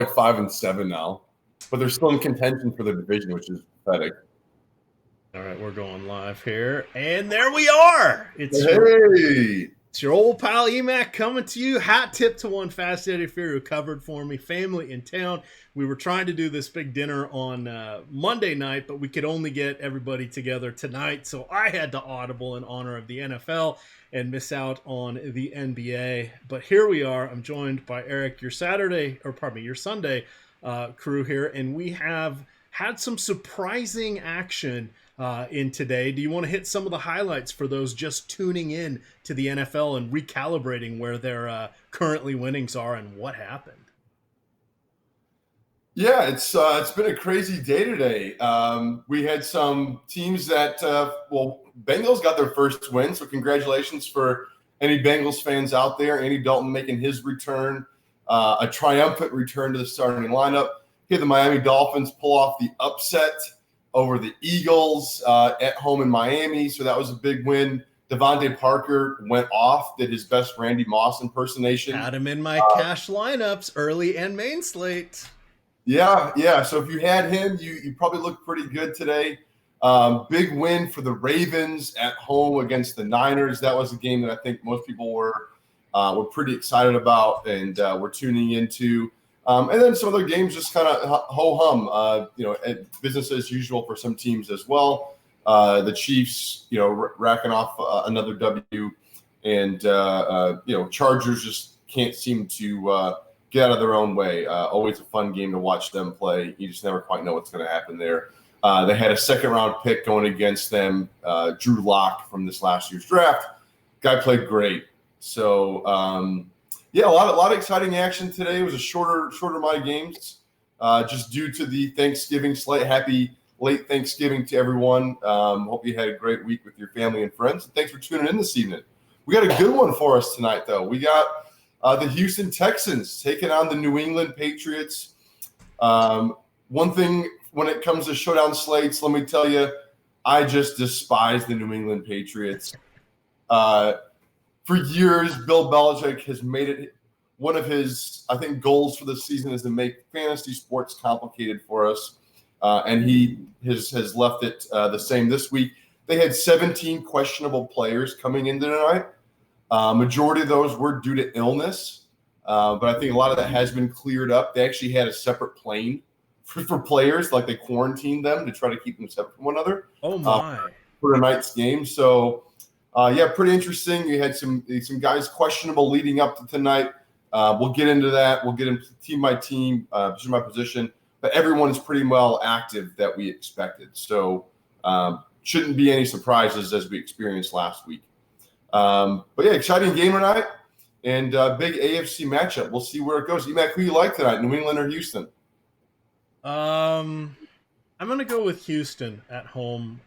5-7 now, but they're still in contention for the division, which is pathetic. All right, we're going live here, and there we are. Hey, It's your old pal Emac coming to you. Hat tip to one Fast Eddie Fear who covered for me. Family in town. We were trying to do this big dinner on Monday night, but we could only get everybody together tonight. So I had to audible in honor of the NFL and miss out on the NBA. But here we are. I'm joined by Eric, your Sunday crew here, and we have had some surprising action in today. Do you want to hit some of the highlights for those just tuning in to the NFL and recalibrating where their currently winnings are and what happened? Yeah, it's been a crazy day today. We had some teams that, Bengals got their first win, so congratulations for any Bengals fans out there. Andy Dalton making his return, a triumphant return to the starting lineup. Here, the Miami Dolphins pull off the upset over the Eagles at home in Miami, so that was a big win. Devontae Parker went off, did his best Randy Moss impersonation. Had him in my cash lineups, early and main slate. Yeah. So if you had him, you probably looked pretty good today. Big win for the Ravens at home against the Niners. That was a game that I think most people were pretty excited about and were tuning into. And then some other games just kind of ho-hum, business as usual for some teams as well. The Chiefs, racking off another W, and Chargers just can't seem to get out of their own way. Always a fun game to watch them play. You just never quite know what's going to happen there. They had a second-round pick going against them, Drew Lock from this last year's draft. Guy played great. So, a lot of exciting action today. It was a shorter amount of games, just due to the Thanksgiving slate. Happy late Thanksgiving to everyone. Hope you had a great week with your family and friends. And thanks for tuning in this evening. We got a good one for us tonight, though. We got the Houston Texans taking on the New England Patriots. One thing when it comes to showdown slates, let me tell you, I just despise the New England Patriots. For years, Bill Belichick has made it one of his, I think, goals for the season is to make fantasy sports complicated for us. And he has left it the same this week. They had 17 questionable players coming into tonight. Majority of those were due to illness, but I think a lot of that has been cleared up. They actually had a separate plane for players, like they quarantined them to try to keep them separate from one another. Oh my! For tonight's game, so pretty interesting. You had some guys questionable leading up to tonight. We'll get into that. We'll get into team by team, position by position. But everyone is pretty well active that we expected. So shouldn't be any surprises as we experienced last week. Exciting game tonight and big AFC matchup. We'll see where it goes. Emac, who you like tonight, New England or Houston? I'm going to go with Houston at home,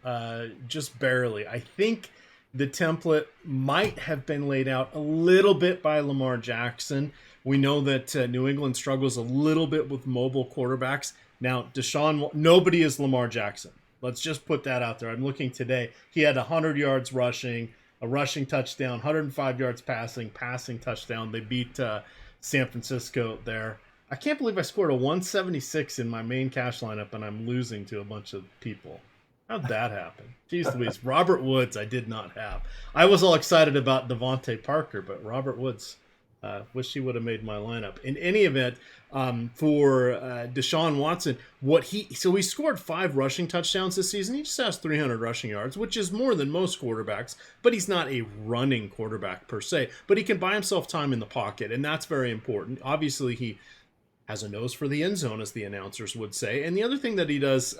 just barely. I think the template might have been laid out a little bit by Lamar Jackson. We know that New England struggles a little bit with mobile quarterbacks. Now, nobody is Lamar Jackson. Let's just put that out there. I'm looking today. He had 100 yards rushing, a rushing touchdown, 105 yards passing touchdown. They beat San Francisco there. I can't believe I scored a 176 in my main cash lineup, and I'm losing to a bunch of people. How'd that happen? Jeez Louise. Robert Woods I did not have. I was all excited about Devontae Parker, but Robert Woods, wish he would have made my lineup. In any event, for Deshaun Watson, he scored 5 rushing touchdowns this season. He just has 300 rushing yards, which is more than most quarterbacks, but he's not a running quarterback per se. But he can buy himself time in the pocket, and that's very important. Obviously, he has a nose for the end zone, as the announcers would say. And the other thing that he does,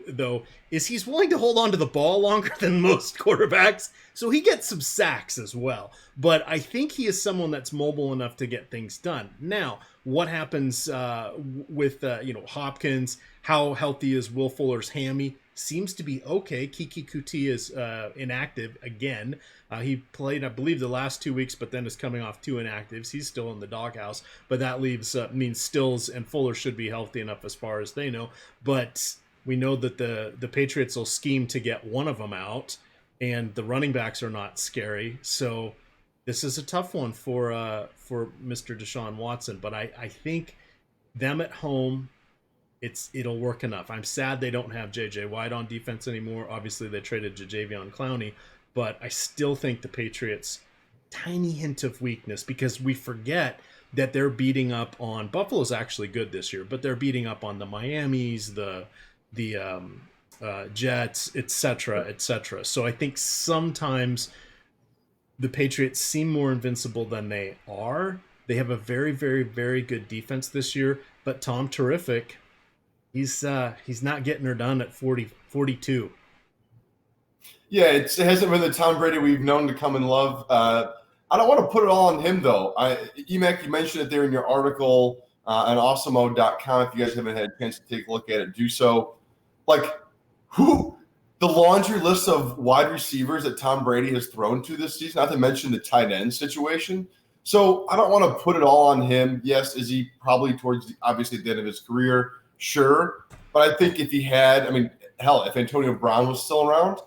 though, is he's willing to hold on to the ball longer than most quarterbacks. So he gets some sacks as well. But I think he is someone that's mobile enough to get things done. Now, what happens with Hopkins? How healthy is Will Fuller's hammy? Seems to be okay. Kiki Kuti is inactive again. He played, I believe, the last 2 weeks, but then is coming off 2 inactives. He's still in the doghouse, but that means Stills and Fuller should be healthy enough as far as they know. But we know that the Patriots will scheme to get one of them out, and the running backs are not scary. So this is a tough one for Mr. Deshaun Watson. But I think them at home, it'll work enough. I'm sad they don't have JJ White on defense anymore. Obviously, they traded Jadeveon Clowney, but I still think the Patriots tiny hint of weakness because we forget that they're beating up on Buffalo's actually good this year, but they're beating up on the Miamis, the Jets, etc., etc. So I think sometimes the Patriots seem more invincible than they are. They have a very, very, very good defense this year, but Tom Terrific, he's not getting her done at 42. Yeah, it hasn't been the Tom Brady we've known to come and love. I don't want to put it all on him, though. Emac, you mentioned it there in your article on awesomeo.com. If you guys haven't had a chance to take a look at it, do so. Like, who the laundry list of wide receivers that Tom Brady has thrown to this season, not to mention the tight end situation. So I don't want to put it all on him. Yes, is he probably obviously at the end of his career? Sure. But I think if he had, I mean, hell, if Antonio Brown was still around,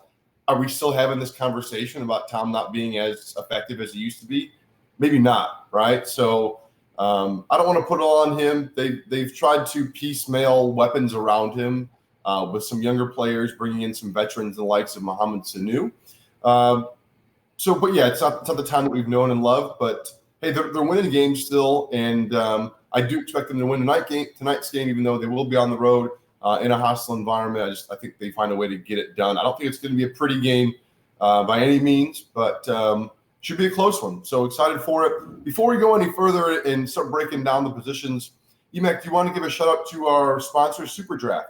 are we still having this conversation about Tom not being as effective as he used to be? Maybe not, right? So I don't want to put it all on him. They've tried to piecemeal weapons around him with some younger players, bringing in some veterans, the likes of Mohamed Sanu. But yeah, it's not the time that we've known and loved. But hey, they're winning games still, and I do expect them to win tonight's game, even though they will be on the road. In a hostile environment. I think they find a way to get it done. I don't think it's going to be a pretty game by any means, but should be a close one. So excited for it. Before we go any further and start breaking down the positions, Emac, do you want to give a shout out to our sponsor, SuperDraft?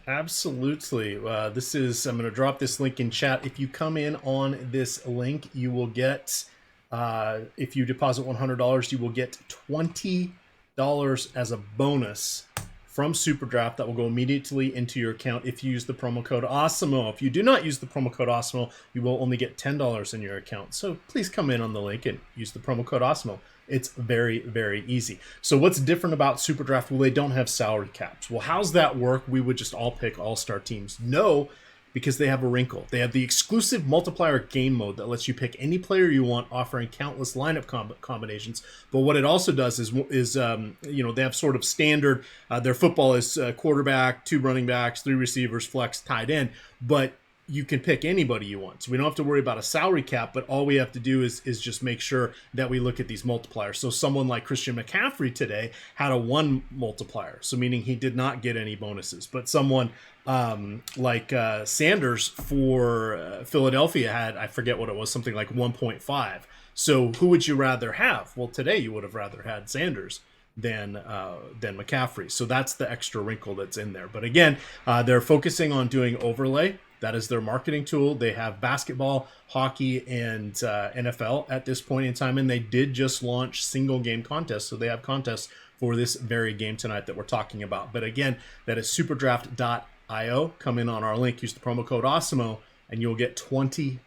Absolutely. I'm going to drop this link in chat. If you come in on this link, you will get, if you deposit $100, you will get $20 as a bonus from SuperDraft that will go immediately into your account if you use the promo code AWESOMO. If you do not use the promo code AWESOMO, you will only get $10 in your account. So please come in on the link and use the promo code AWESOMO. It's very, very easy. So what's different about SuperDraft? Well, they don't have salary caps. Well, how's that work? We would just all pick all-star teams. No, because they have a wrinkle. They have the exclusive multiplier game mode that lets you pick any player you want, offering countless lineup combinations. But what it also does is they have sort of standard. Their football is quarterback, 2 running backs, 3 receivers, flex, tight end. But you can pick anybody you want. So we don't have to worry about a salary cap, but all we have to do is just make sure that we look at these multipliers. So someone like Christian McCaffrey today had a 1 multiplier, so meaning he did not get any bonuses. But someone like Sanders for Philadelphia had, I forget what it was, something like 1.5. So who would you rather have? Well, today you would have rather had Sanders than McCaffrey. So that's the extra wrinkle that's in there. But again, they're focusing on doing overlay. That is their marketing tool. They have basketball, hockey, and NFL at this point in time, and they did just launch single game contests. So they have contests for this very game tonight that we're talking about. But again, that is superdraft.io. Come in on our link, use the promo code AWESOMO, and you'll get $20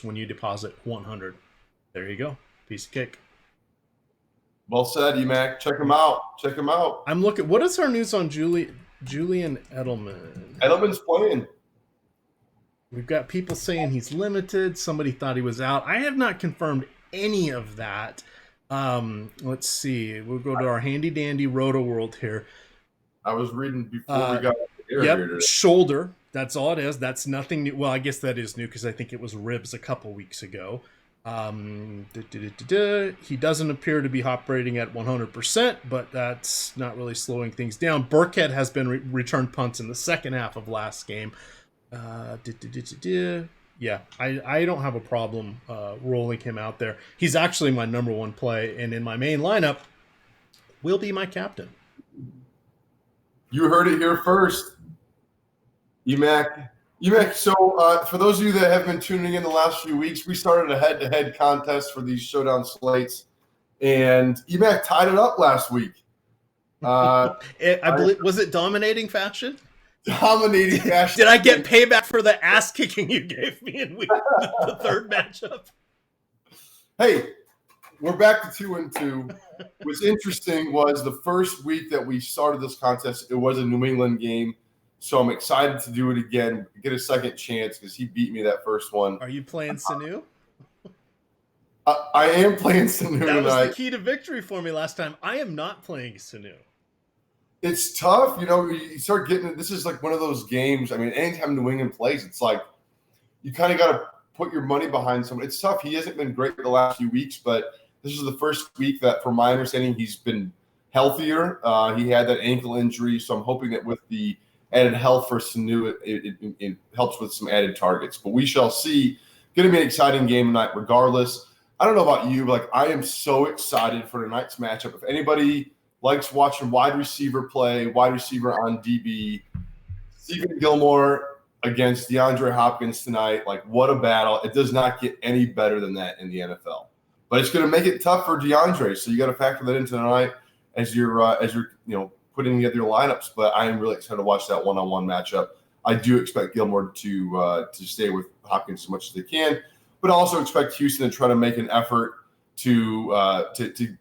when you deposit $100. There you go. Piece of cake. Well said, Emac. Check him out. Check him out. I'm looking. What is our news on Julian Edelman? Edelman's playing. We've got people saying he's limited. Somebody thought he was out. I have not confirmed any of that. Let's see. We'll go to our handy dandy Roto World here. I was reading before we got here. Yep, shoulder. That's all it is. That's nothing new. Well, I guess that is new because I think it was ribs a couple weeks ago. He doesn't appear to be operating at 100%, but that's not really slowing things down. Burkhead has been returned punts in the second half of last game. Yeah, I don't have a problem rolling him out there. He's actually my number 1 play, and in my main lineup, will be my captain. You heard it here first, Emac. So for those of you that have been tuning in the last few weeks, we started a head-to-head contest for these showdown slates, and Emac tied it up last week. I believe, was it dominating fashion? Dominating fashion. Did I get payback for the ass kicking you gave me in the third matchup? Hey, we're back to 2-2. What's interesting was the first week that we started this contest, it was a New England game. So I'm excited to do it again, get a second chance because he beat me that first one. Are you playing Sanu? I am playing Sanu tonight. That was the key to victory for me last time. I am not playing Sanu. It's tough. You start getting – this is like one of those games. I mean, anytime New England plays, it's like you kind of got to put your money behind someone. It's tough. He hasn't been great the last few weeks, but this is the first week that, from my understanding, he's been healthier. He had that ankle injury, so I'm hoping that with the added health for Sanu, it helps with some added targets. But we shall see. Going to be an exciting game tonight regardless. I don't know about you, but I am so excited for tonight's matchup. If anybody likes watching wide receiver play, wide receiver on DB, Stephen Gilmore against DeAndre Hopkins tonight, what a battle. It does not get any better than that in the NFL. But it's going to make it tough for DeAndre, so you got to factor that into tonight as you're putting together your lineups. But I am really excited to watch that one-on-one matchup. I do expect Gilmore to stay with Hopkins as much as they can, but also expect Houston to try to make an effort to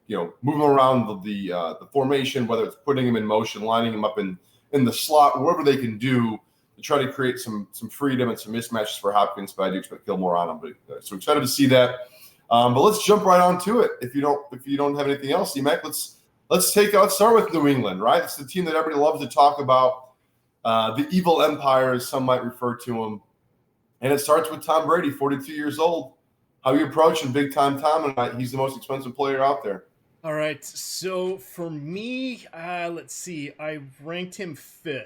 move him around the formation, whether it's putting him in motion, lining him up in the slot, whatever they can do to try to create some freedom and some mismatches for Hopkins. But I do expect Gilmore on him. So excited to see that. But let's jump right on to it. If you don't have anything else, C-Mac, let's start with New England, right? It's the team that everybody loves to talk about. The evil empire, as some might refer to him. And it starts with Tom Brady, 42 years old. How are you approaching big-time Tom tonight? He's the most expensive player out there. All right, so for me, let's see. I ranked him 5th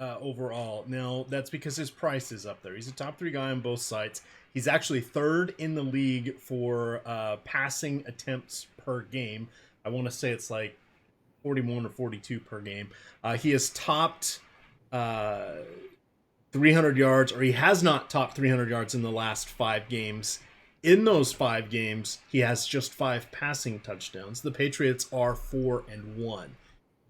overall. Now, that's because his price is up there. He's a top 3 guy on both sides. He's actually 3rd in the league for passing attempts per game. I want to say it's 41 or 42 per game. He has topped 300 yards, or he has not topped 300 yards in the last 5 games. In those 5 games, he has just 5 passing touchdowns. The Patriots are 4-1.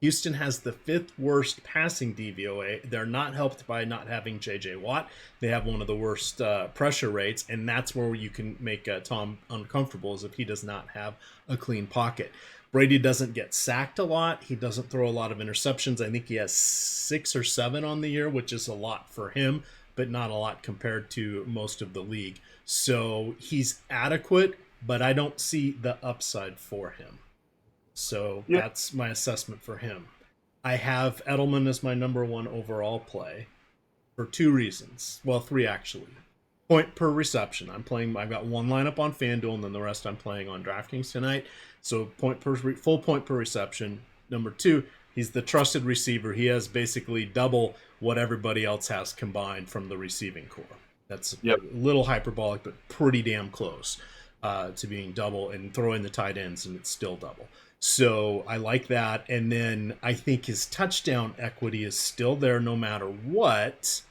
Houston has the 5th worst passing DVOA. They're not helped by not having J.J. Watt. They have one of the worst pressure rates, and that's where you can make Tom uncomfortable, is if he does not have a clean pocket. Brady doesn't get sacked a lot. He doesn't throw a lot of interceptions. I think he has 6 or 7 on the year, which is a lot for him, but not a lot compared to most of the league. So he's adequate, but I don't see the upside for him. So That's my assessment for him. I have Edelman as my number 1 overall play for 2 reasons. Well, 3 actually. Point per reception. I've got 1 lineup on FanDuel, and then the rest I'm playing on DraftKings tonight. So full point per reception. Number 2, he's the trusted receiver. He has basically double what everybody else has combined from the receiving core. That's a little hyperbolic, but pretty damn close to being double, and throw in the tight ends, and it's still double. So I like that. And then I think his touchdown equity is still there no matter what,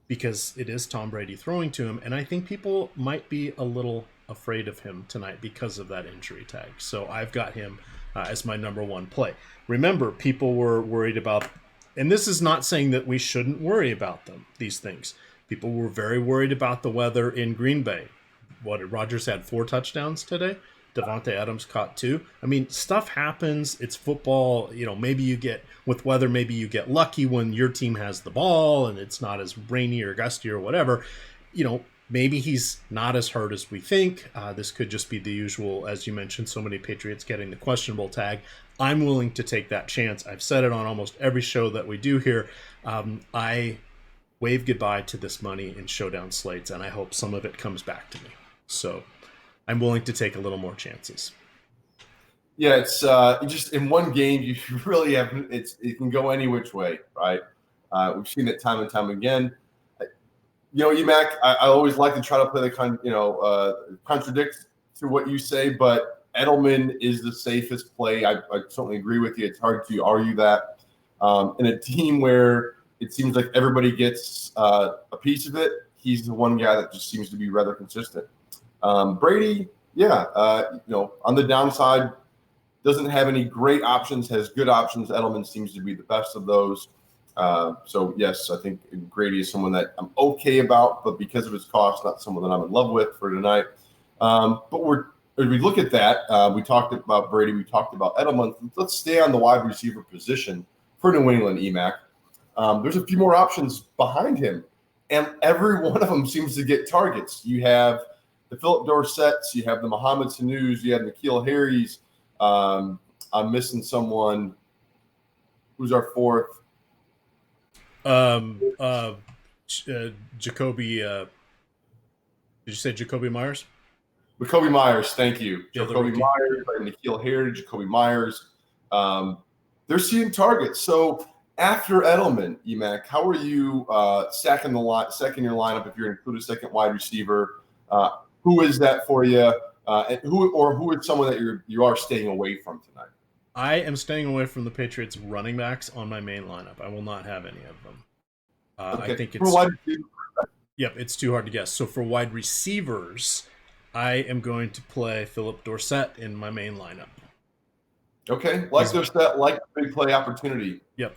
because it is Tom Brady throwing to him. And I think people might be a little afraid of him tonight because of that injury tag. So I've got him as my number 1 play. Remember, people were worried about, and this is not saying that we shouldn't worry about these things. People were very worried about the weather in Green Bay. Rodgers had 4 touchdowns today. Devontae Adams caught 2. I mean, stuff happens. It's football. Maybe you get lucky when your team has the ball and it's not as rainy or gusty or whatever. Maybe he's not as hurt as we think. This could just be the usual, as you mentioned, so many Patriots getting the questionable tag. I'm willing to take that chance. I've said it on almost every show that we do here. I wave goodbye to this money in showdown slates, and I hope some of it comes back to me. So I'm willing to take a little more chances. Yeah, it's just in one game you really have. It can go any which way, right? We've seen it time and time again. Emac, I always like to try to play the contradict to what you say, but Edelman is the safest play. I certainly agree with you. It's hard to argue that. In a team where it seems like everybody gets a piece of it, he's the one guy that just seems to be rather consistent. Brady, on the downside, doesn't have any great options, has good options. Edelman seems to be the best of those. So, yes, I think Brady is someone that I'm okay about, but because of his cost, not someone that I'm in love with for tonight. But as we look at that, we talked about Brady, we talked about Edelman. Let's stay on the wide receiver position for New England, EMAC. There's a few more options behind him, and every one of them seems to get targets. You have the Philip Dorsetts, you have the Mohamed Sanus, you have N'Keal Harry's. I'm missing someone. Who's our fourth? Um, uh, Jacoby. Did you say Jacoby Myers? Jacoby Myers. Thank you. Yeah, the Jacoby rookie. Myers, N'Keal Harry, Jacoby Myers. They're seeing targets. So after Edelman, EMAC, how are you stacking your lineup if you're including a second wide receiver? Who is that for you? And who is someone that you are staying away from tonight? I am staying away from the Patriots running backs on my main lineup. I will not have any of them. Okay. I think for wide receiver. Yep, it's too hard to guess. So for wide receivers, I am going to play Philip Dorsett in my main lineup. Okay, like Dorsett, like big play opportunity. Yep,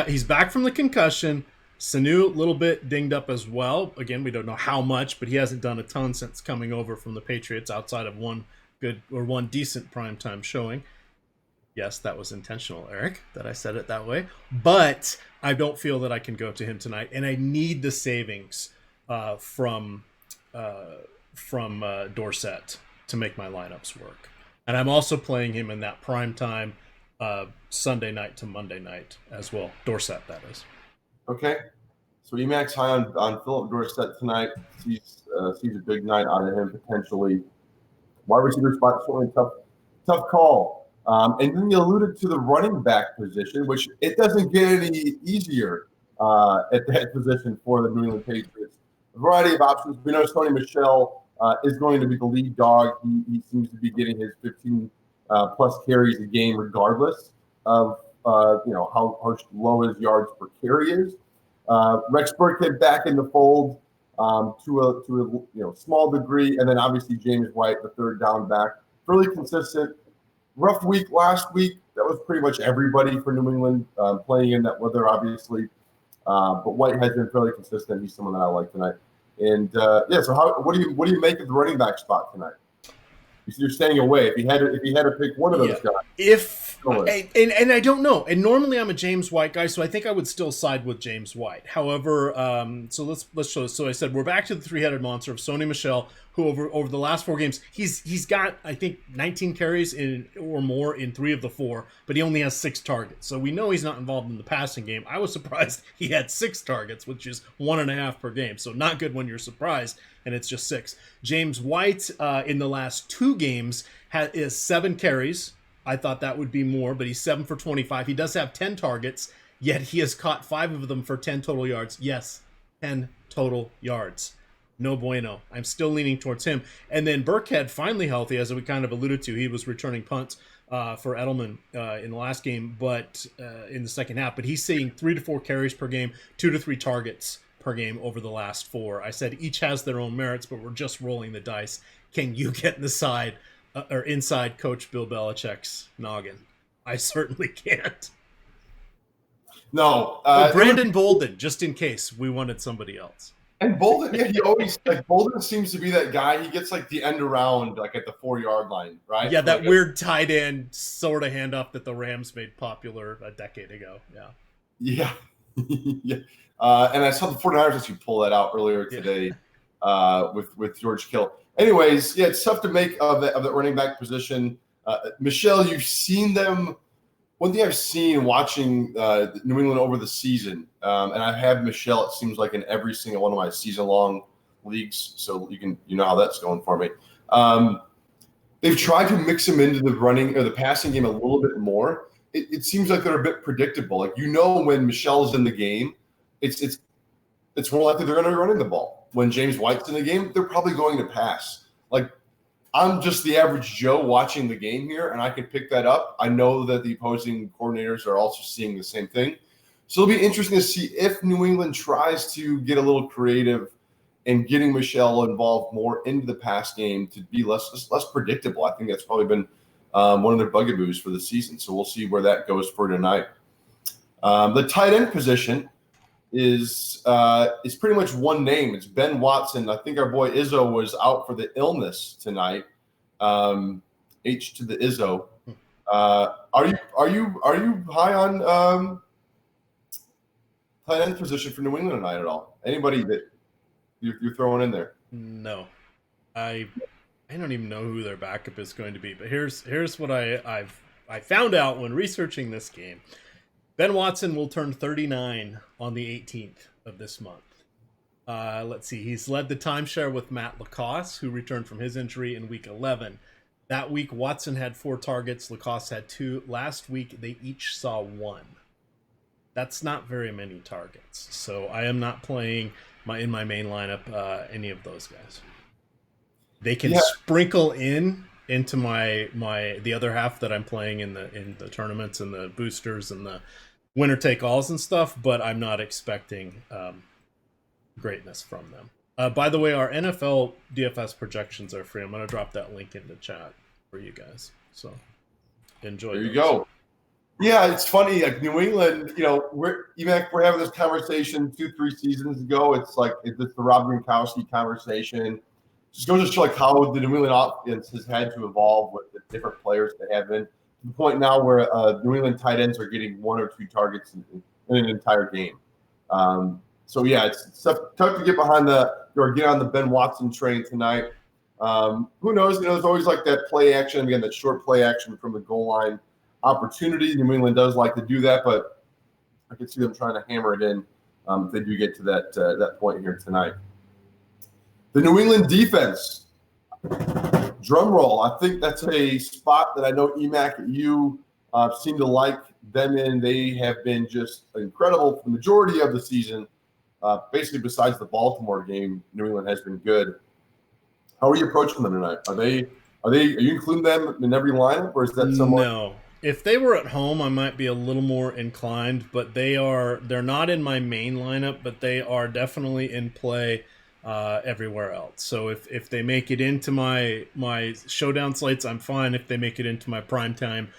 he's back from the concussion. Sanu, a little bit dinged up as well. Again, we don't know how much, but he hasn't done a ton since coming over from the Patriots outside of one decent primetime showing. Yes, that was intentional, Eric, that I said it that way. But I don't feel that I can go to him tonight, and I need the savings from Dorsett to make my lineups work. And I'm also playing him in that prime time Sunday night to Monday night as well. Dorsett, that is. Okay. So Emacs high on Philip Dorsett tonight. Sees a big night out of him potentially. Wide receiver spot certainly tough call. And then you alluded to the running back position, which it doesn't get any easier at that position for the New England Patriots. A variety of options. We know Sony Michel is going to be the lead dog. He seems to be getting his 15 plus carries a game, regardless of how low his yards per carry is. Rex Burkhead back in the fold to a small degree, and then obviously James White, the third down back, really consistent. Rough week last week. That was pretty much everybody for New England playing in that weather, obviously. But White has been fairly consistent. He's someone that I like tonight. And so what do you make of the running back spot tonight? You're staying away. If you had to pick one of those guys, and I don't know. And normally I'm a James White guy, so I think I would still side with James White. However, so let's show. So I said we're back to the three-headed monster of Sony Michel, who over the last 4 games he's got I think 19 carries or more in 3 of the 4, but he only has 6 targets. So we know he's not involved in the passing game. I was surprised he had 6 targets, which is 1.5 per game. So not good when you're surprised, and it's just 6. James White in the last 2 games is 7 carries. I thought that would be more, but he's 7 for 25. He does have 10 targets, yet he has caught 5 of them for 10 total yards. Yes, 10 total yards. No bueno. I'm still leaning towards him. And then Burkhead, finally healthy, as we kind of alluded to. He was returning punts for Edelman in the last game, but in the second half. But he's seeing 3 to 4 carries per game, 2 to 3 targets per game over the last 4. I said each has their own merits, but we're just rolling the dice. Can you get in the side or inside Coach Bill Belichick's noggin? I certainly can't. No. Brandon Bolden, just in case we wanted somebody else. And Bolden, yeah, he always Bolden seems to be that guy. He gets the end around at the 4-yard line, right? Yeah, that weird tight end sort of handoff that the Rams made popular a decade ago. Yeah. Yeah. And I saw the 49ers actually pull that out earlier today with George Kittle. Anyways, yeah, it's tough to make of the running back position. Michelle, you've seen them. One thing I've seen watching New England over the season, and I have Michelle, it seems like in every single one of my season-long leagues, so you know how that's going for me. They've tried to mix him into the running or the passing game a little bit more. It seems like they're a bit predictable. When Michelle's in the game, it's more likely they're going to be running the ball. When James White's in the game, they're probably going to pass. I'm just the average Joe watching the game here, and I can pick that up. I know that the opposing coordinators are also seeing the same thing. So it'll be interesting to see if New England tries to get a little creative in getting Michelle involved more into the pass game to be less predictable. I think that's probably been one of their bugaboos for the season. So we'll see where that goes for tonight. The tight end position is pretty much one name. It's Ben Watson. I think our boy Izzo was out for the illness tonight. H to the Izzo. Are you high on tight end position for New England tonight at all? Anybody that you're throwing in there? No, I don't even know who their backup is going to be. But here's what I found out when researching this game. Ben Watson will turn 39 on the 18th of this month. Let's see. He's led the timeshare with Matt Lacoste, who returned from his injury in week 11. That week, Watson had 4 targets. Lacoste had 2. Last week, they each saw 1. That's not very many targets. So I am not playing in my main lineup any of those guys. They can sprinkle into the other half that I'm playing in the tournaments and the boosters and the winner take alls and stuff, but I'm not expecting greatness from them. By the way, our NFL DFS projections are free. I'm going to drop that link in the chat for you guys. So enjoy. There you go. Yeah, it's funny. Like New England, we're having this conversation 2-3 seasons ago. It's the Rob Gronkowski conversation. Just goes to show how the New England offense has had to evolve with the different players they have in. To the point now where New England tight ends are getting 1 or 2 targets in an entire game. So yeah, it's tough to get behind or get on the Ben Watson train tonight. Who knows? There's always that play action, again, that short play action from the goal line opportunity. New England does like to do that, but I can see them trying to hammer it in if they do get to that point here tonight. The New England defense, drum roll. I think that's a spot that I know EMAC, you seem to like them in. They have been just incredible for the majority of the season. Basically, besides the Baltimore game, New England has been good. How are you approaching them tonight? Are you including them in every lineup, or is that somewhat? No. If they were at home, I might be a little more inclined, but they're not in my main lineup, but they are definitely in play everywhere else. So if they make it into my showdown slates, I'm fine. If they make it into my primetime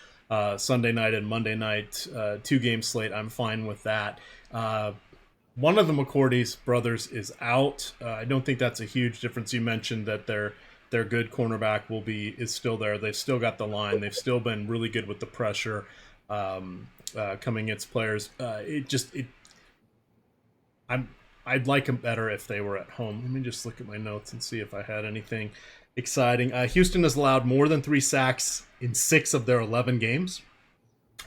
Sunday night and Monday night 2-game slate, I'm fine with that. One of the McCourty's brothers is out. I don't think that's a huge difference. You mentioned that their good cornerback is still there. They've still got the line. They've still been really good with the pressure coming against players. I'd like them better if they were at home. Let me just look at my notes and see if I had anything exciting. Houston has allowed more than 3 sacks in 6 of their 11 games.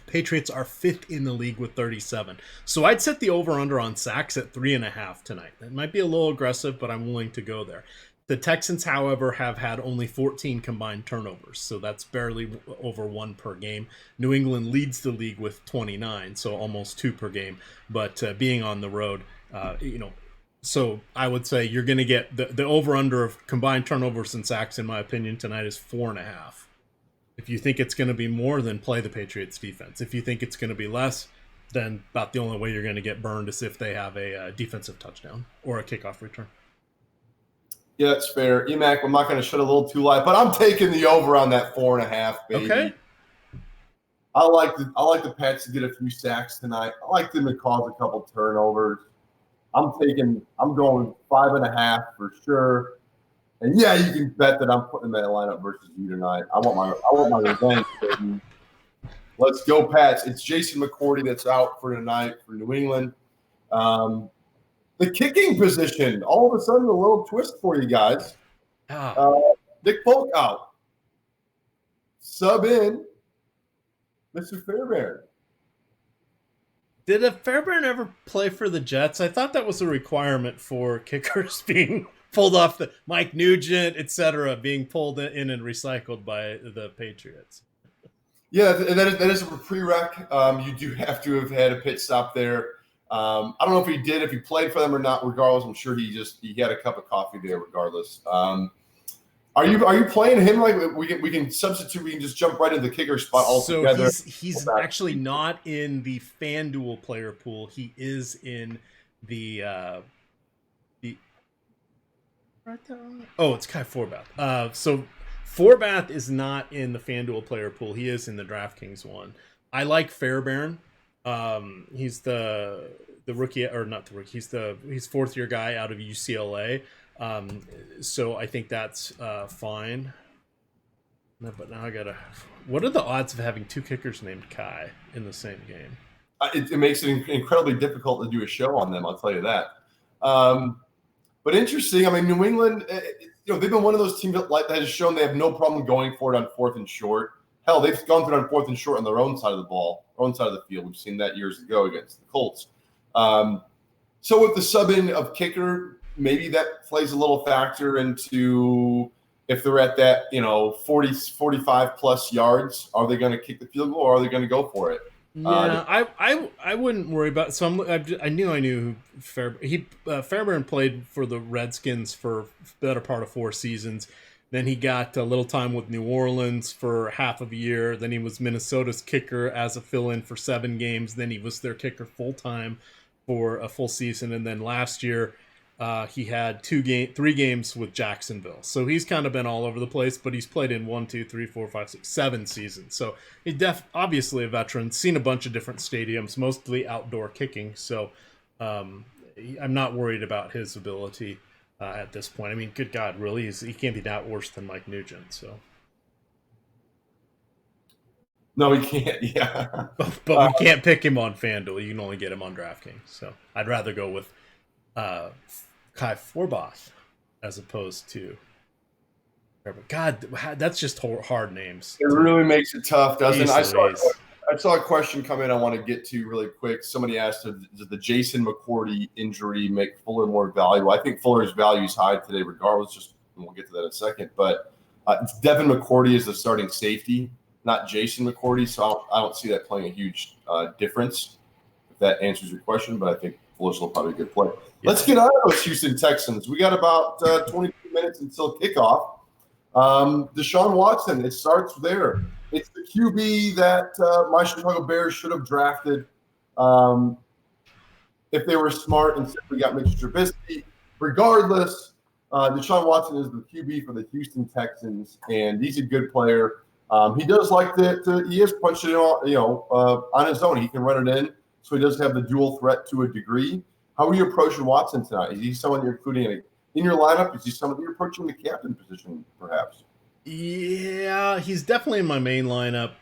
Patriots are 5th in the league with 37. So I'd set the over-under on sacks at 3.5 tonight. That might be a little aggressive, but I'm willing to go there. The Texans, however, have had only 14 combined turnovers, so that's barely over 1 per game. New England leads the league with 29, so almost 2 per game. But being on the road, so I would say you're going to get the over-under of combined turnovers and sacks, in my opinion, tonight is 4.5. If you think it's going to be more, then play the Patriots defense. If you think it's going to be less, then about the only way you're going to get burned is if they have a defensive touchdown or a kickoff return. Yeah, that's fair. EMAC, I'm not going to shed a little too light, but I'm taking the over on that 4.5, baby. Okay. I like the Pats to get a few sacks tonight. I like them to cause a couple turnovers. I'm going 5.5 for sure. And yeah, you can bet that I'm putting that lineup versus you tonight. I want my revenge, baby. Let's go, Pats. It's Jason McCourty that's out for tonight for New England. The kicking position, all of a sudden, a little twist for you guys. Nick Polk out. Sub in Mr. Fairbairn. Did a Fairbairn ever play for the Jets? I thought that was a requirement for kickers being pulled off, the Mike Nugent, etc., being pulled in and recycled by the Patriots. Yeah, that is a prereq. You do have to have had a pit stop there. I don't know if he played for them or not. Regardless, I'm sure he had a cup of coffee there. Regardless, are you playing him? Like we can substitute. We can just jump right into the kicker spot altogether. So he's actually not in the FanDuel player pool. He is in the it's Kai Forbath. So Forbath is not in the FanDuel player pool. He is in the DraftKings one. I like Fairbairn. He's the rookie, or not the rookie. He's 4th-year guy out of UCLA. So I think that's fine. No, but now I gotta. What are the odds of having 2 kickers named Kai in the same game? It makes it incredibly difficult to do a show on them. I'll tell you that. But interesting. I mean, New England, they've been one of those teams that has shown they have no problem going for it on 4th and short. Hell, they've gone through on 4th and short on their own side of the ball, own side of the field. We've seen that years ago against the Colts. So with the sub-in of kicker, maybe that plays a little factor into if they're at that, 40, 45 plus yards, are they going to kick the field goal or are they going to go for it? Yeah, I wouldn't worry about. So I knew Fairbairn played for the Redskins for the better part of 4 seasons. Then he got a little time with New Orleans for half of a year. Then he was Minnesota's kicker as a fill-in for 7 games. Then he was their kicker full-time for a full season. And then last year, he had 3 games with Jacksonville. So he's kind of been all over the place, but he's played in 1, 2, 3, 4, 5, 6, 7 seasons. So he's obviously a veteran, seen a bunch of different stadiums, mostly outdoor kicking. So I'm not worried about his ability at this point. I mean, good God, really? He can't be that worse than Mike Nugent. So. No, he can't. Yeah. But we can't pick him on FanDuel. You can only get him on DraftKings. So I'd rather go with Kai Forbath as opposed to. God, that's just hard names. It really makes it tough, doesn't it? I saw a question come in I want to get to really quick. Somebody asked, does the Jason McCourty injury make Fuller more valuable? I think Fuller's value is high today regardless. We'll get to that in a second. But it's Devin McCourty is the starting safety, not Jason McCourty. So I don't see that playing a huge difference, if that answers your question. But I think Fuller's still probably a good play. Yeah. Let's get on to those Houston Texans. We got about 22 minutes until kickoff. Deshaun Watson, it starts there. It's the QB that my Chicago Bears should have drafted if they were smart and simply got Mitch Trubisky. Regardless, Deshaun Watson is the QB for the Houston Texans, and he's a good player. He does like he is punching it on his own. He can run it in, so he does have the dual threat to a degree. How are you approaching Watson tonight? Is he someone you're including in your lineup? Is he someone you're approaching the captain position, perhaps? Yeah, he's definitely in my main lineup.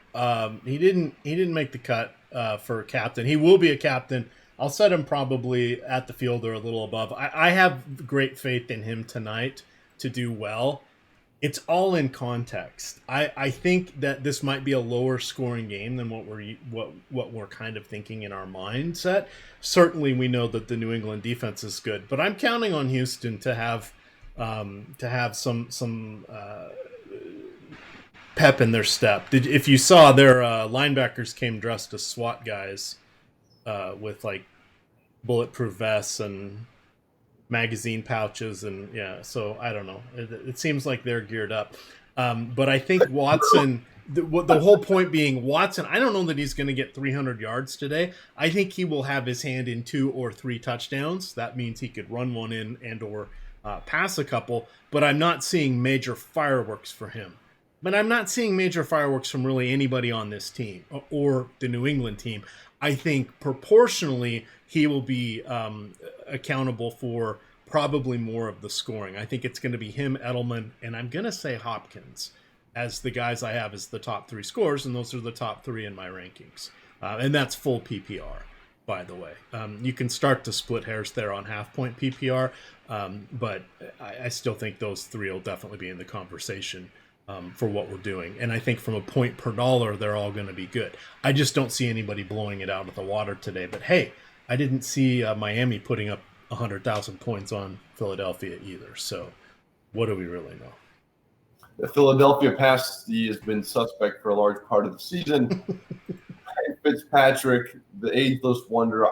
He didn't make the cut for captain. He will be a captain. I'll set him probably at the field or a little above. I have great faith in him tonight to do well. It's all in context. I think that this might be a lower scoring game than what we're kind of thinking in our mindset. Certainly, we know that the New England defense is good, but I'm counting on Houston to have some pep in their step. If you saw, their linebackers came dressed as SWAT guys with like bulletproof vests and magazine pouches, and yeah, so I don't know. It seems like they're geared up. But I think Watson, the whole point being Watson, I don't know that he's going to get 300 yards today. I think he will have his hand in 2 or 3 touchdowns. That means he could run one in and or pass a couple, but I'm not seeing major fireworks for him. But I'm not seeing major fireworks from really anybody on this team or the New England team. I think proportionally he will be accountable for probably more of the scoring. I think it's going to be him, Edelman, and I'm going to say Hopkins as the guys I have as the top 3 scorers, and those are the top 3 in my rankings. And that's full PPR, by the way. You can start to split hairs there on half-point PPR, but I still think those 3 will definitely be in the conversation for what we're doing. And I think from a point per dollar, they're all going to be good. I just don't see anybody blowing it out of the water today. But hey, I didn't see Miami putting up 100,000 points on Philadelphia either. So what do we really know? The Philadelphia pass has been suspect for a large part of the season. Fitzpatrick, the ageless wonder.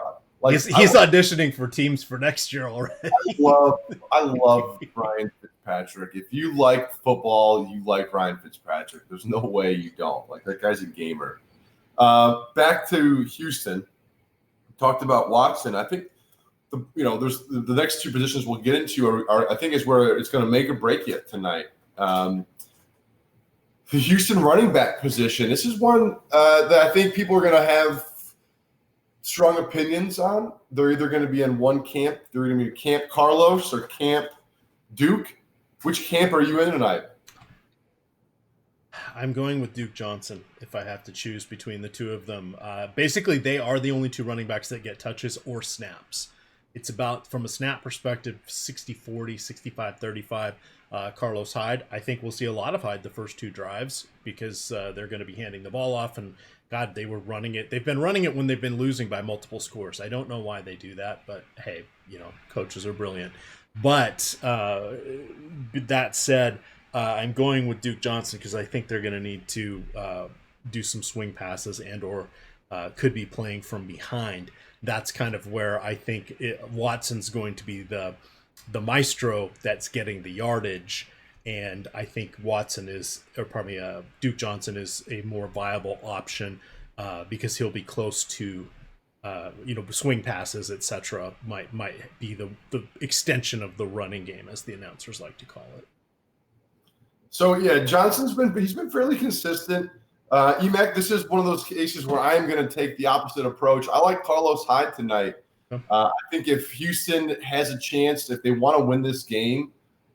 He's auditioning for teams for next year already. I love Ryan Fitzpatrick. If you like football, you like Ryan Fitzpatrick. There's no way you don't. Like, that guy's a gamer. Back to Houston. Talked about Watson. I think there's the next 2 positions we'll get into are I think is where it's going to make or break you tonight. The Houston running back position. This is one that I think people are going to have strong opinions on. They're either going to be in one camp. They're going to be Camp Carlos or Camp Duke. Which camp are you in tonight? I'm going with Duke Johnson if I have to choose between the 2 of them. Basically, they are the only 2 running backs that get touches or snaps. It's about, from a snap perspective, 60-40, 65-35. Carlos Hyde, I think we'll see a lot of Hyde the first two drives because they're going to be handing the ball off. And God, they were running it. They've been running it when they've been losing by multiple scores. I don't know why they do that, but hey, coaches are brilliant. But that said, I'm going with Duke Johnson because I think they're going to need to do some swing passes or could be playing from behind. That's kind of where I think Watson's going to be the maestro that's getting the yardage, and I think Duke Johnson is a more viable option because he'll be close to swing passes, etc. Might be the extension of the running game, as the announcers like to call it. So yeah, he's been fairly consistent. Emac, this is one of those cases where I am going to take the opposite approach. I like Carlos Hyde tonight. I think if Houston has a chance, if they want to win this game,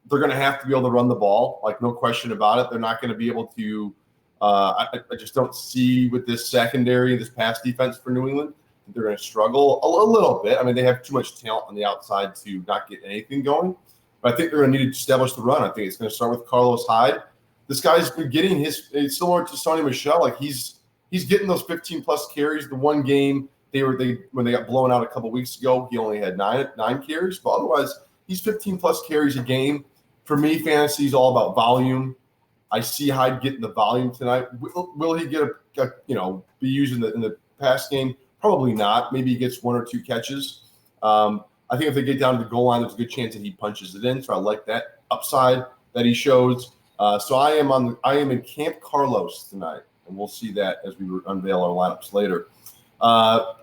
they're going to have to be able to run the ball, like no question about it. They're not going to be able to. I just don't see with this secondary, this pass defense for New England, they're going to struggle a little bit. I mean, they have too much talent on the outside to not get anything going. But I think they're going to need to establish the run. I think it's going to start with Carlos Hyde. This guy's been getting it's similar to Sonny Michel. Like he's getting those 15-plus carries. The one game when they got blown out a couple weeks ago, he only had nine carries. But otherwise, he's 15-plus carries a game. For me, fantasy is all about volume. I see Hyde getting the volume tonight. Will he get be used in the pass game? Probably not. Maybe he gets one or two catches. I think if they get down to the goal line, there's a good chance that he punches it in. So I like that upside that he shows. So I am in Camp Carlos tonight, and we'll see that as we unveil our lineups later.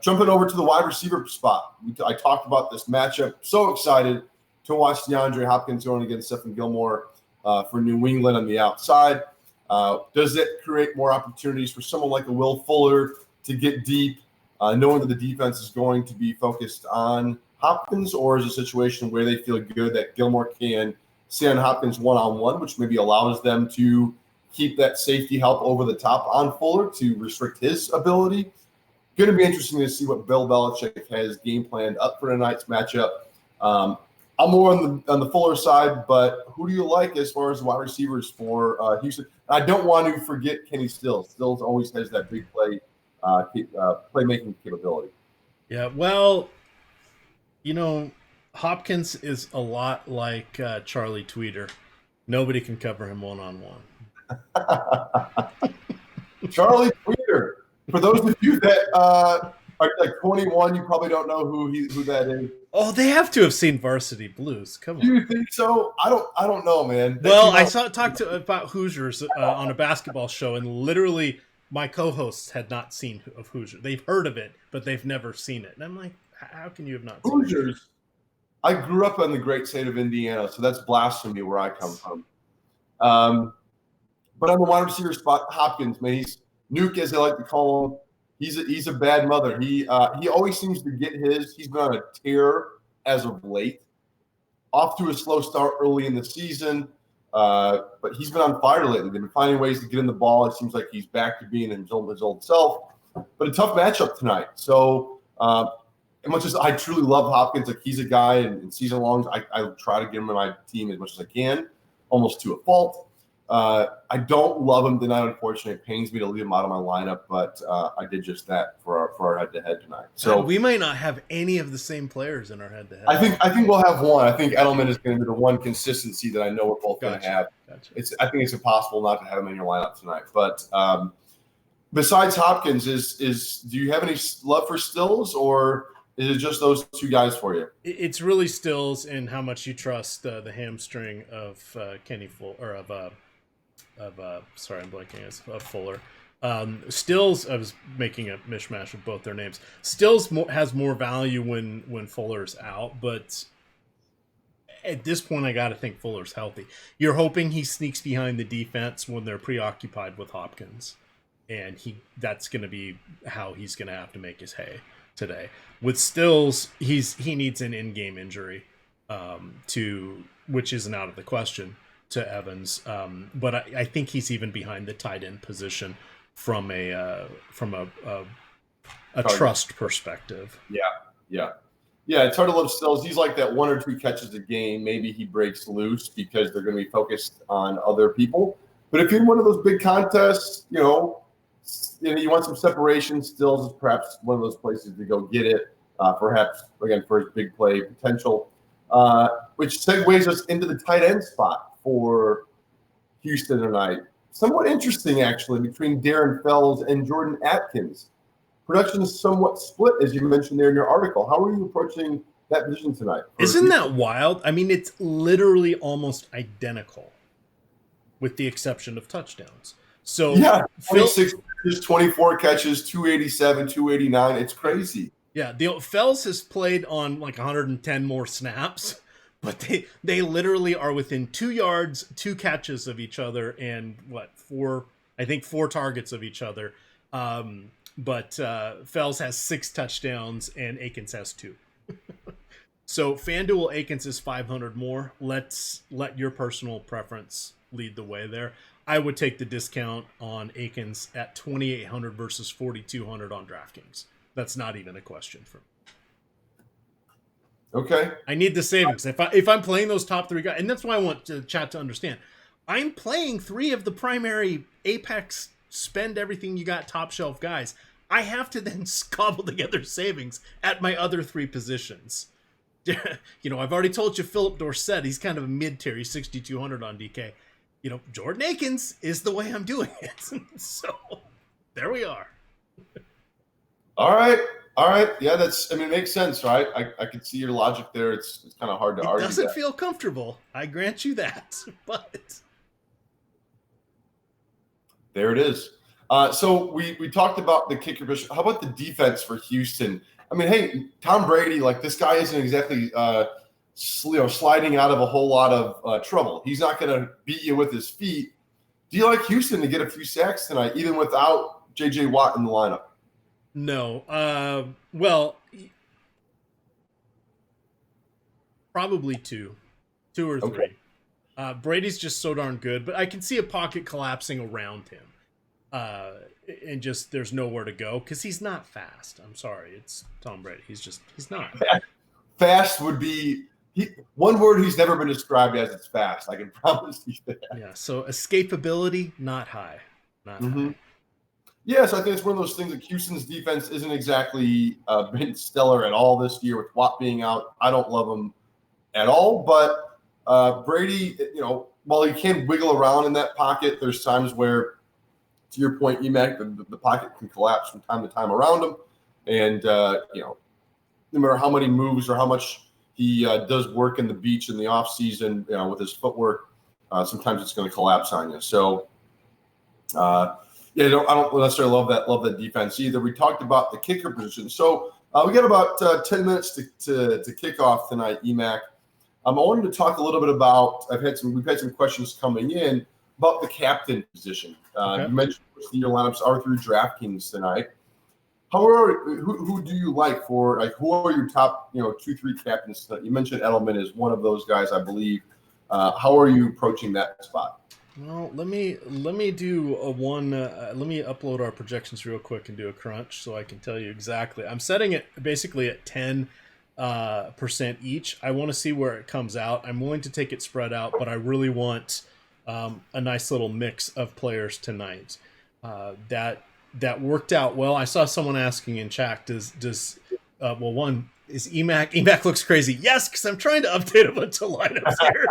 Jumping over to the wide receiver spot, I talked about this matchup. So excited to watch DeAndre Hopkins going against Stephon Gilmore for New England on the outside. Does it create more opportunities for someone like a Will Fuller to get deep, knowing that the defense is going to be focused on Hopkins, or is it a situation where they feel good that Gilmore can stay on Hopkins one-on-one, which maybe allows them to keep that safety help over the top on Fuller to restrict his ability? Going to be interesting to see what Bill Belichick has game planned up for tonight's matchup. I'm more on the Fuller side, but who do you like as far as wide receivers for Houston? I don't want to forget Kenny Stills. Stills always has that big playmaking capability. Yeah, well, Hopkins is a lot like Charlie Tweeter. Nobody can cover him one-on-one. Charlie Tweeter. For those of you that are like 21, you probably don't know who that is. Oh, they have to have seen Varsity Blues. Come on. Do you think so? I don't know, man. Well, I talked about Hoosiers on a basketball show, and literally my co-hosts had not seen of Hoosiers. They've heard of it, but they've never seen it. And I'm like, how can you have not seen Hoosiers? It? I grew up in the great state of Indiana, so that's blasphemy where I come from. But on the wide receiver spot, Hopkins, man, he's Nuke, as they like to call him. He's a bad mother. He always seems to get his. He's been on a tear as of late. Off to a slow start early in the season, but he's been on fire lately. They've been finding ways to get in the ball. It seems like he's back to being his old self. But a tough matchup tonight. So as much as I truly love Hopkins, like he's a guy in season longs, I try to get him in my team as much as I can, almost to a fault. I don't love him tonight, unfortunately. It pains me to leave him out of my lineup, but I did just that for our head-to-head tonight. So we might not have any of the same players in our head-to-head. I think we'll have one. I think Edelman is going to be the one consistency that I know we're both going to have. Gotcha. I think it's impossible not to have him in your lineup tonight. But besides Hopkins, do you have any love for Stills, or is it just those two guys for you? It's really Stills and how much you trust the hamstring of Kenny Fuller, or sorry, I'm blanking, of Fuller. Stills, I was making a mishmash of both their names. Stills has more value when Fuller's out, but at this point, I got to think Fuller's healthy. You're hoping he sneaks behind the defense when they're preoccupied with Hopkins, and that's going to be how he's going to have to make his hay today. With Stills, he needs an in-game injury, which isn't out of the question, to Evans, but I think he's even behind the tight end position from a trust perspective. Yeah. Yeah, it's hard to love Stills. He's like that 1 or 2 catches a game. Maybe he breaks loose because they're going to be focused on other people. But if you're in one of those big contests, you want some separation, Stills is perhaps one of those places to go get it, perhaps, again, for his big play potential, which segues us into the tight end spot for Houston tonight. Somewhat interesting, actually, between Darren Fells and Jordan Atkins. Production is somewhat split, as you mentioned there in your article. How are you approaching that position tonight? Isn't that wild? I mean, it's literally almost identical, with the exception of touchdowns. So yeah, 26 catches, 24 catches, 287, 289. It's crazy. Yeah, Fells has played on like 110 more snaps, but they literally are within 2 yards, 2 catches of each other, and four targets of each other. But Fells has 6 touchdowns and Akins has 2. So FanDuel Akins is 500 more. Let your personal preference lead the way there. I would take the discount on Akins at 2,800 versus 4,200 on DraftKings. That's not even a question for me. Okay. I need the savings. If I'm playing those top 3 guys, and that's why I want the chat to understand. I'm playing 3 of the primary Apex spend everything you got top shelf guys. I have to then cobble together savings at my other 3 positions. I've already told you Philip Dorsett, he's kind of a mid-tier. He's 6,200 on DK. Jordan Akins is the way I'm doing it. So there we are. All right. Yeah, it makes sense, right? I can see your logic there. It's kind of hard to argue. It doesn't feel comfortable. I grant you that. But there it is. So we talked about the kicker position. How about the defense for Houston? I mean, hey, Tom Brady, this guy isn't exactly sliding out of a whole lot of trouble. He's not going to beat you with his feet. Do you like Houston to get a few sacks tonight, even without J.J. Watt in the lineup? No. Probably 2 or 3. Okay. Brady's just so darn good, but I can see a pocket collapsing around him. And just there's nowhere to go because he's not fast. I'm sorry, it's Tom Brady. He's not. Fast would be one word he's never been described as. It's fast. I can promise you that. Yeah. So escapability, not high. High. Yeah, so I think it's one of those things that Houston's defense isn't exactly been stellar at all this year with Watt being out. I don't love him at all, but Brady, while he can wiggle around in that pocket, there's times where, to your point, EMAC, the pocket can collapse from time to time around him. And, no matter how many moves or how much he does work in the beach in the offseason, with his footwork, sometimes it's going to collapse on you. So, I don't necessarily love that defense either. We talked about the kicker position. So we got about 10 minutes to kick off tonight, EMAC. I wanted to talk a little bit about, we've had some questions coming in about the captain position. Okay. You mentioned your lineups are through DraftKings tonight. Who do you like for, who are your top, 2-3 captains tonight? You mentioned Edelman is one of those guys, I believe. How are you approaching that spot? Well, let me do a one. Let me upload our projections real quick and do a crunch so I can tell you exactly. I'm setting it basically at 10% each. I want to see where it comes out. I'm willing to take it spread out, but I really want a nice little mix of players tonight. That worked out well. I saw someone asking in chat, is EMAC? EMAC looks crazy. Yes, because I'm trying to update a bunch of lineups here.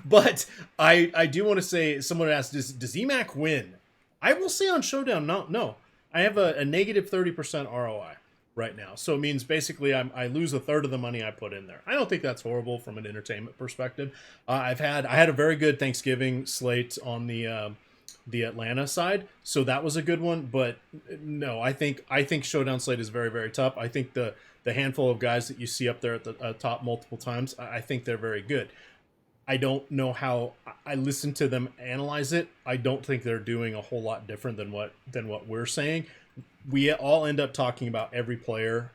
But I do want to say, someone asked, does EMAC win? I will say on Showdown, no. I have a negative 30% ROI right now. So it means basically I lose a third of the money I put in there. I don't think that's horrible from an entertainment perspective. I had a very good Thanksgiving slate on the Atlanta side, so that was a good one. But no, I think Showdown slate is very, very tough. I think the handful of guys that you see up there at the top multiple times, I think they're very good. I don't know how I listen to them analyze it. I don't think they're doing a whole lot different than what we're saying. We all end up talking about every player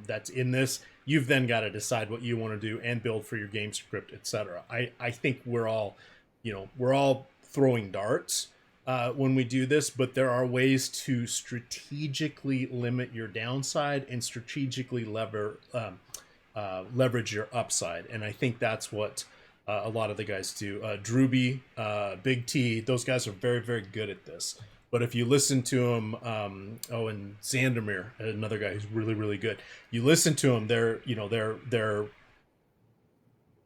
that's in this. You've then got to decide what you want to do and build for your game script, etc. I think we're all throwing darts. when we do this, but there are ways to strategically limit your downside and strategically leverage your upside. And I think that's what a lot of the guys do. Drewby, Big T, those guys are very, very good at this. But if you listen to them, and Zandermeer, another guy who's really, really good, you listen to them, they're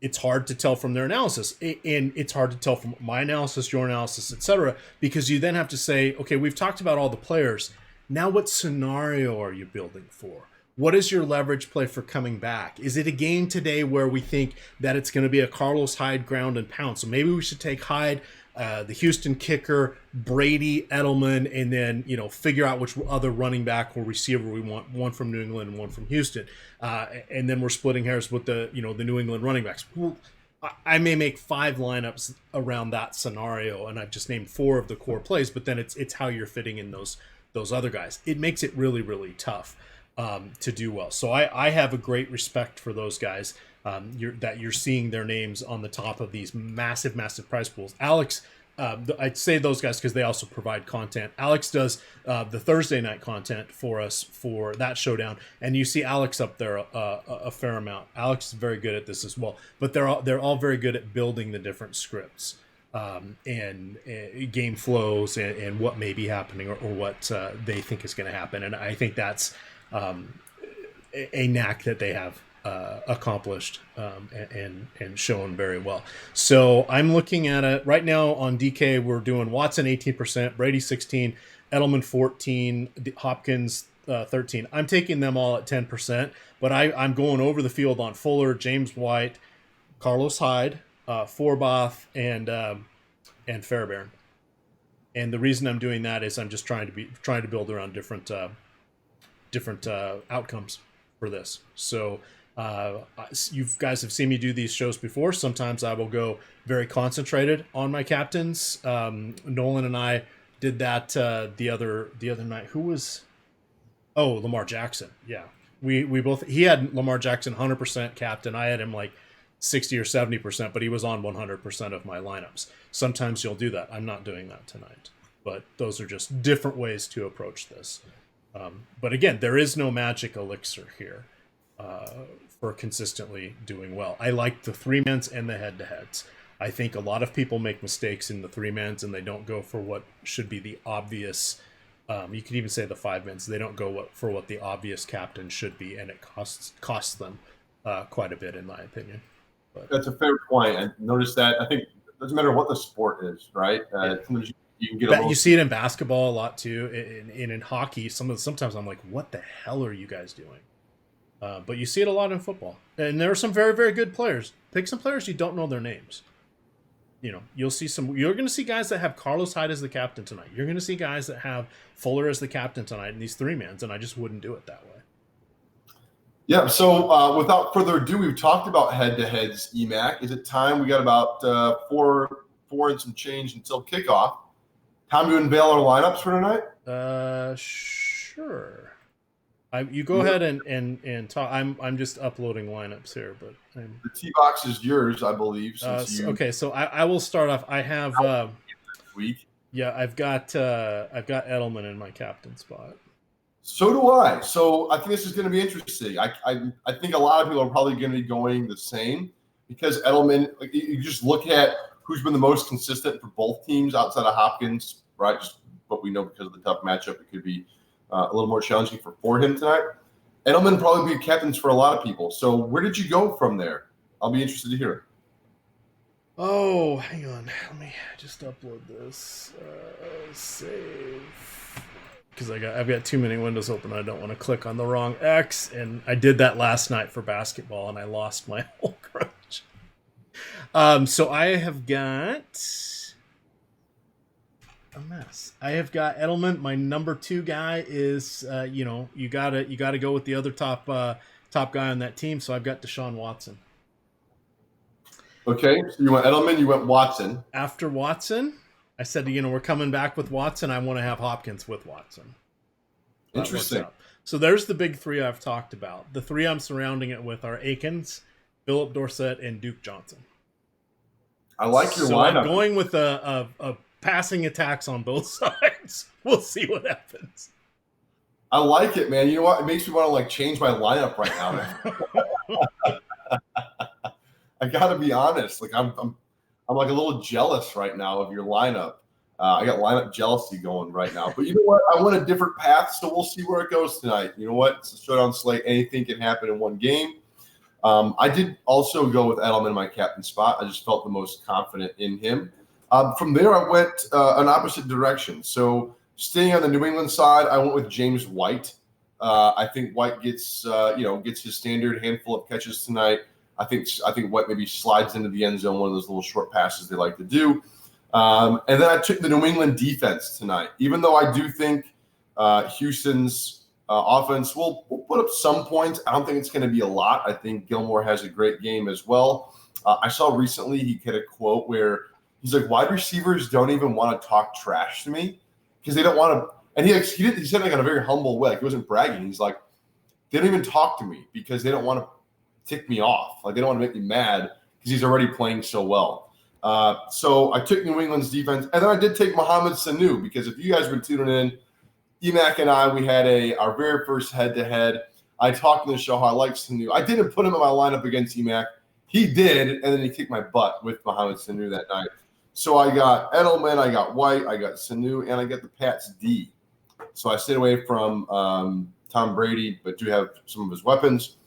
it's hard to tell from their analysis, and it's hard to tell from my analysis, your analysis, etc., because you then have to say, okay, we've talked about all the players. Now what scenario are you building for? What is your leverage play for coming back? Is it a game today where we think that it's going to be a Carlos Hyde ground and pound? So maybe we should take Hyde, the Houston kicker, Brady, Edelman, and then figure out which other running back or receiver we want, one from New England and one from Houston, and then we're splitting hairs with the the New England running backs. Well, I may make 5 lineups around that scenario, and I've just named 4 of the core plays, but then it's how you're fitting in those other guys. It makes it really, really tough to do well. So I have a great respect for those guys. You're seeing their names on the top of these massive, massive prize pools. Alex, I'd say those guys because they also provide content. Alex does the Thursday night content for us for that showdown, and you see Alex up there a fair amount. Alex is very good at this as well, but they're all very good at building the different scripts and game flows and what may be happening or what they think is going to happen. And I think that's a knack that they have accomplished and shown very well. So I'm looking at it right now on DK. We're doing Watson 18%, Brady 16, Edelman 14, Hopkins 13. I'm taking them all at 10%, but I'm going over the field on Fuller, James White, Carlos Hyde, Forbath, and Fairbairn. And the reason I'm doing that is I'm just trying to build around different outcomes for this. So you guys have seen me do these shows before. Sometimes I will go very concentrated on my captains. Nolan and I did that the other night. Who was? Oh, Lamar Jackson. Yeah, we both. He had Lamar Jackson 100% captain. I had him like 60 or 70%, but he was on 100% of my lineups. Sometimes you'll do that. I'm not doing that tonight. But those are just different ways to approach this. But again, there is no magic elixir here for consistently doing well. I like the 3-mans and the head-to-heads. I think a lot of people make mistakes in the 3-mans and they don't go for what should be the obvious. You could even say the 5-mans. They don't go for what the obvious captain should be, and it costs them quite a bit, in my opinion. But that's a fair point. I noticed that. I think it doesn't matter what the sport is, right? Yeah. You can get you see it in basketball a lot too, and in hockey. Sometimes I'm like, what the hell are you guys doing? But you see it a lot in football, and there are some very, very good players. Pick some players you don't know their names. You'll see some. You're going to see guys that have Carlos Hyde as the captain tonight. You're going to see guys that have Fuller as the captain tonight in these 3-mans, and I just wouldn't do it that way. Yeah. So without further ado, we've talked about head-to-heads. EMAC, is it time? We got about four and some change until kickoff. Time to unveil our lineups for tonight. Sure. You go ahead and talk. I'm just uploading lineups here, but the tee box is yours, I believe. Okay, so I will start off. I have week. Yeah, I've got Edelman in my captain spot. So do I. So I think this is going to be interesting. I think a lot of people are probably going to be going the same because Edelman. Like, you just look at who's been the most consistent for both teams outside of Hopkins, right? Just what we know because of the tough matchup, it could be a little more challenging for him tonight. Edelman probably be captains for a lot of people. So where did you go from there? I'll be interested to hear. Oh, hang on. Let me just upload this. Save. Because I've got too many windows open. I don't want to click on the wrong X. And I did that last night for basketball, and I lost my whole crunch. So I have got a mess. I have got Edelman. My number 2 guy is, you gotta go with the other top guy on that team. So I've got Deshaun Watson. Okay, so you went Edelman, you went Watson. After Watson, I said, we're coming back with Watson. I want to have Hopkins with Watson. Interesting. So there's the big 3 I've talked about. The 3 I'm surrounding it with are Akins, Philip Dorsett, and Duke Johnson. I like your so lineup. I'm going with a passing attacks on both sides. We'll see what happens. I like it, man. You know what? It makes me want to like change my lineup right now. I got to be honest. Like I'm like a little jealous right now of your lineup. I got lineup jealousy going right now. But you know what? I went a different path, so we'll see where it goes tonight. You know what? It's a showdown slate. Anything can happen in one game. I did also go with Edelman in my captain spot. I just felt the most confident in him. From there, I went an opposite direction. So staying on the New England side, I went with James White. I think White gets his standard handful of catches tonight. I think White maybe slides into the end zone, one of those little short passes they like to do. And then I took the New England defense tonight, even though I do think Houston's offense will put up some points. I don't think it's going to be a lot. I think Gilmore has a great game as well. I saw recently he had a quote where he's like, wide receivers don't even want to talk trash to me because they don't want to. And he said like in a very humble way. Like he wasn't bragging. He's like, they don't even talk to me because they don't want to tick me off. Like they don't want to make me mad because he's already playing so well. So I took New England's defense, and then I did take Mohamed Sanu because if you guys were tuning in, Emac and I, we had our very first head-to-head. I talked in the show how I like Sanu. I didn't put him in my lineup against Emac. He did, and then he kicked my butt with Mohamed Sanu that night. So I got Edelman, I got White, I got Sanu, and I got the Pats D. So I stayed away from Tom Brady, but do have some of his weapons.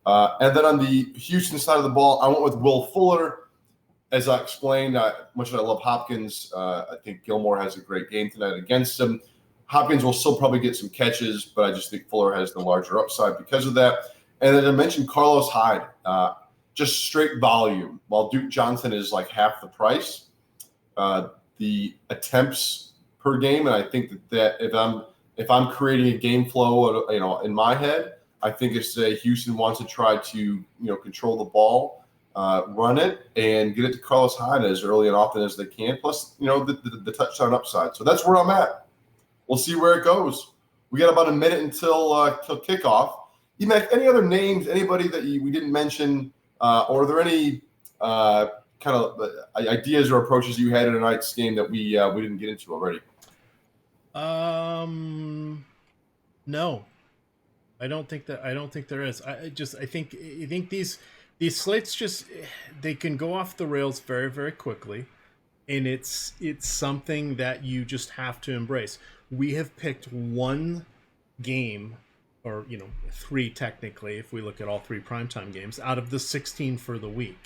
And then on the Houston side of the ball, I went with Will Fuller. As I explained, much as I love Hopkins, I think Gilmore has a great game tonight against him. Hopkins will still probably get some catches, but I just think Fuller has the larger upside because of that. And then I mentioned Carlos Hyde, just straight volume, while Duke Johnson is like half the price. The attempts per game, and I think that if I'm creating a game flow, in my head, I think it's Houston wants to try to control the ball, run it, and get it to Carlos Hyde as early and often as they can. Plus, the touchdown upside. So that's where I'm at. We'll see where it goes. We got about a minute until kickoff. Emac, any other names, anybody that we didn't mention, or are there any kind of ideas or approaches you had in tonight's game that we didn't get into already? No, I don't think there is. I think these slates they can go off the rails very, very quickly, and it's something that you just have to embrace. We have picked one game, or 3 technically, if we look at all 3 primetime games, out of the 16 for the week.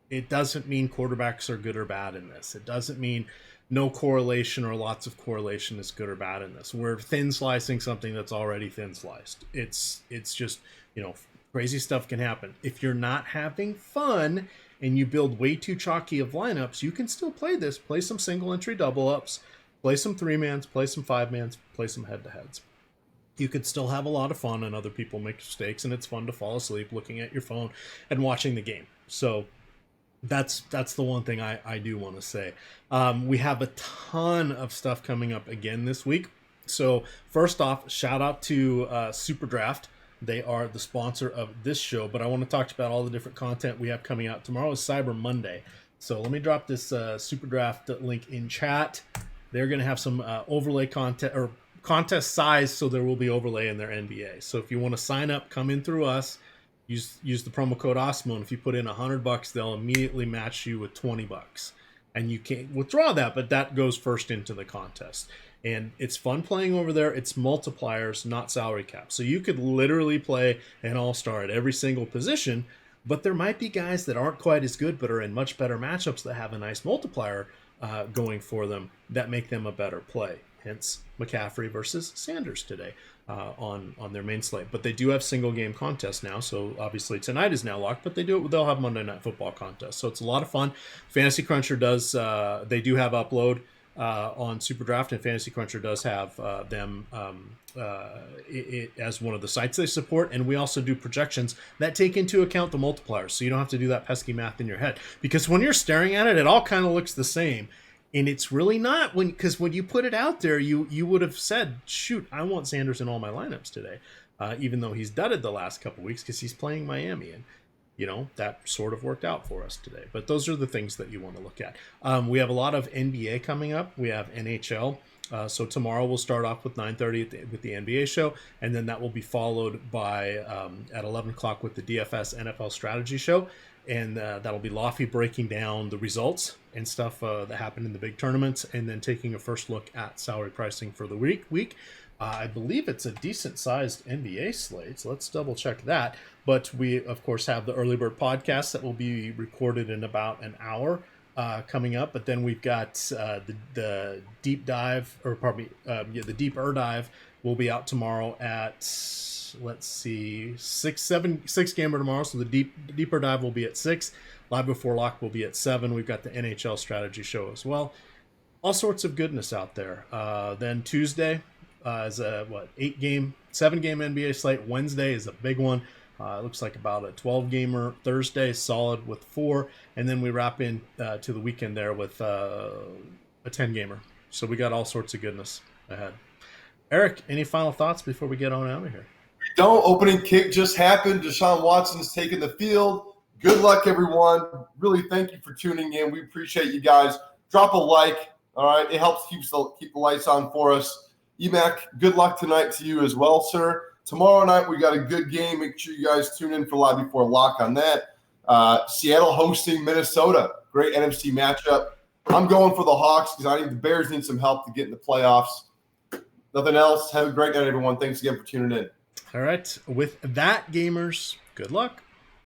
It doesn't mean quarterbacks are good or bad in this. It doesn't mean no correlation or lots of correlation is good or bad in this. We're thin slicing something that's already thin sliced. It's just, crazy stuff can happen. If you're not having fun and you build way too chalky of lineups, you can still play this. Play some single entry double ups, play some 3-mans, play some 5-mans, play some head-to-heads. You could still have a lot of fun, and other people make mistakes, and it's fun to fall asleep looking at your phone and watching the game. So that's the one thing I do want to say. We have a ton of stuff coming up again this week. So first off, shout out to SuperDraft. They are the sponsor of this show, but I want to talk about all the different content we have coming out. Tomorrow is Cyber Monday. So let me drop this SuperDraft link in chat. They're going to have some overlay content or contest size, so there will be overlay in their NBA. So if you want to sign up, come in through us. Use the promo code Osmo, and if you put in $100, they'll immediately match you with $20, and you can't withdraw that, but that goes first into the contest. And it's fun playing over there. It's multipliers, not salary cap. So you could literally play an all-star at every single position, but there might be guys that aren't quite as good but are in much better matchups that have a nice multiplier going for them that make them a better play. Hence McCaffrey versus Sanders today on their main slate. But they do have single game contests now, so obviously tonight is now locked, but they'll have Monday Night Football contests. So it's a lot of fun. Fantasy Cruncher does they do have upload on SuperDraft, and Fantasy Cruncher does have them as one of the sites they support. And we also do projections that take into account the multipliers, so you don't have to do that pesky math in your head, because when you're staring at it, it all kind of looks the same. And it's really not, because when you put it out there, you would have said, shoot, I want Sanders in all my lineups today, even though he's dudded the last couple weeks because he's playing Miami. And that sort of worked out for us today. But those are the things that you want to look at. We have a lot of NBA coming up. We have NHL. So tomorrow we'll start off with 9:30 with the NBA show, and then that will be followed by at 11 o'clock with the DFS NFL strategy show. And that'll be Lofty breaking down the results and stuff that happened in the big tournaments, and then taking a first look at salary pricing for the week. I believe it's a decent-sized NBA slate, so let's double-check that. But we, of course, have the Early Bird podcast that will be recorded in about an hour coming up. But then we've got the deep dive, or pardon me, the deeper dive will be out tomorrow at, let's see, 6 gamer tomorrow. So the deeper dive will be at 6. Live Before Lock will be at 7. We've got the NHL strategy show as well. All sorts of goodness out there. Then Tuesday is a 7-game NBA slate. Wednesday is a big one. It looks like about a 12-gamer. Thursday, solid with 4. And then we wrap in to the weekend there with a 10-gamer. So we got all sorts of goodness ahead. Eric, any final thoughts before we get on out of here? Don't. Opening kick just happened. Deshaun Watson's taking the field. Good luck, everyone. Really thank you for tuning in. We appreciate you guys. Drop a like. All right. It helps keep the lights on for us. EMAC, good luck tonight to you as well, sir. Tomorrow night, we got a good game. Make sure you guys tune in for Live Before Lock on that. Seattle hosting Minnesota. Great NFC matchup. I'm going for the Hawks because the Bears need some help to get in the playoffs. Nothing else. Have a great night, everyone. Thanks again for tuning in. All right. With that, gamers, good luck.